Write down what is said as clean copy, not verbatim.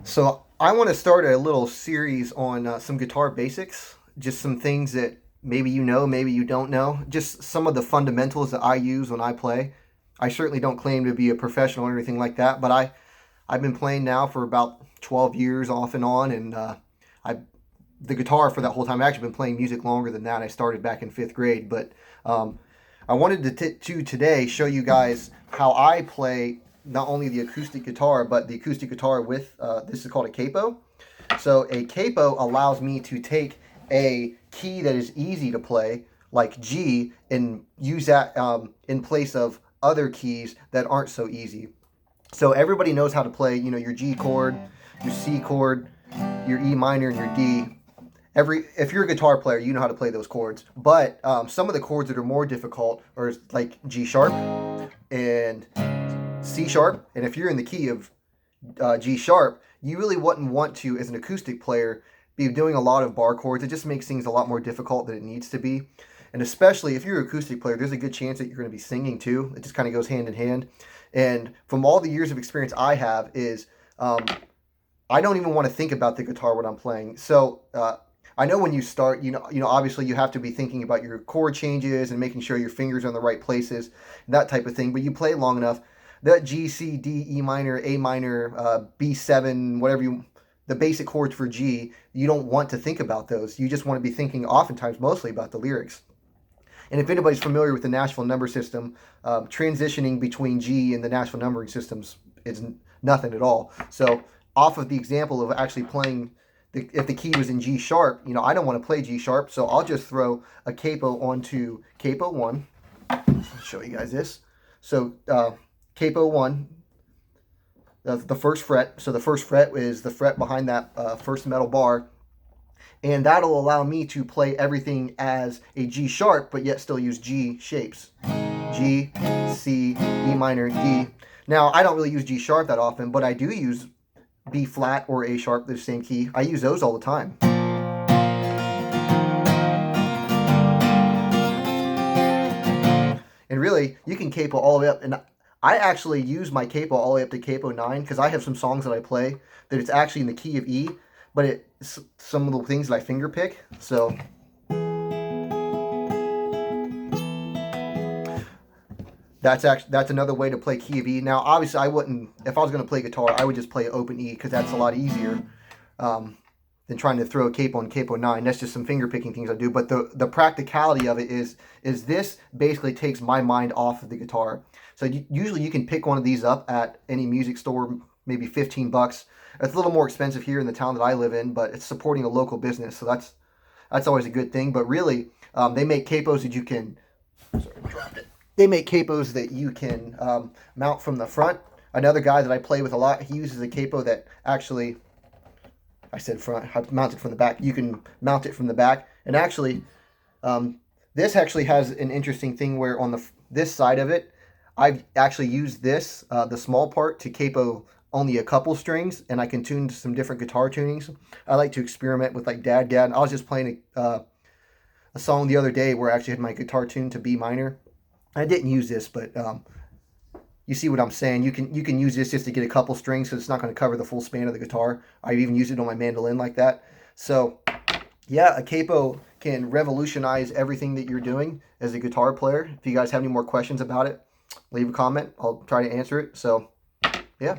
So I want to start a little series on some guitar basics, just some things that maybe you know, maybe you don't know, just some of the fundamentals that I use when I play. I certainly don't claim to be a professional or anything like that, but I've been playing now for about 12 years off and on, and I the guitar for that whole time. I've actually been playing music longer than that. I started back in fifth grade, but um, I wanted to today show you guys how I play not only the acoustic guitar, but the acoustic guitar with this is called a capo. So a capo allows me to take a key that is easy to play, like G, and use that in place of other keys that aren't so easy. So everybody knows how to play, your G chord, your C chord, your E minor, and your D. If you're a guitar player, you know how to play those chords. But some of the chords that are more difficult are like G sharp and C sharp. And if you're in the key of G sharp, you really wouldn't want to, as an acoustic player, be doing a lot of bar chords. It just makes things a lot more difficult than it needs to be. And especially if you're an acoustic player, there's a good chance that you're going to be singing too. It just kind of goes hand in hand. And from all the years of experience I have is I don't even want to think about the guitar when I'm playing. So I know when you start, obviously you have to be thinking about your chord changes and making sure your fingers are in the right places, that type of thing. But you play it long enough, that G, C, D, E minor, A minor, B7, the basic chords for G, you don't want to think about those. You just want to be thinking oftentimes mostly about the lyrics. And if anybody's familiar with the Nashville number system, transitioning between G and the Nashville numbering systems is nothing at all. So off of the example of actually playing, if the key was in G sharp, I don't want to play G sharp, so I'll just throw a capo onto capo 1. I'll show you guys this. So capo 1, the first fret. So the first fret is the fret behind that first metal bar. And that'll allow me to play everything as a G sharp, but yet still use G shapes. G, C, E minor, D. Now, I don't really use G sharp that often, but I do use B flat or A sharp, the same key. I use those all the time. And really, you can capo all the way up. And I actually use my capo all the way up to capo 9 because I have some songs that I play that it's actually in the key of E, but it's some of the things that I finger pick. So that's another way to play key of E. Now, obviously, I wouldn't, if I was going to play guitar, I would just play open E because that's a lot easier than trying to throw a capo on capo 9. That's just some finger picking things I do. But the practicality of it is this basically takes my mind off of the guitar. So usually you can pick one of these up at any music store, maybe 15 bucks. It's a little more expensive here in the town that I live in, but it's supporting a local business, so that's always a good thing. But really, they make capos that you can. Sorry, I dropped it. They make capos that you can mount from the front. Another guy that I play with a lot, he uses a capo that actually, I said front, I mount it from the back. You can mount it from the back, and actually, this actually has an interesting thing where on this side of it, I've actually used this, the small part, to capo only a couple strings, and I can tune to some different guitar tunings. I like to experiment with like Dad. I was just playing a song the other day where I actually had my guitar tuned to B minor. I didn't use this, but you see what I'm saying. You can use this just to get a couple strings, so it's not going to cover the full span of the guitar. I've even used it on my mandolin like that. So yeah, a capo can revolutionize everything that you're doing as a guitar player. If you guys have any more questions about it, leave a comment. I'll try to answer it. So yeah.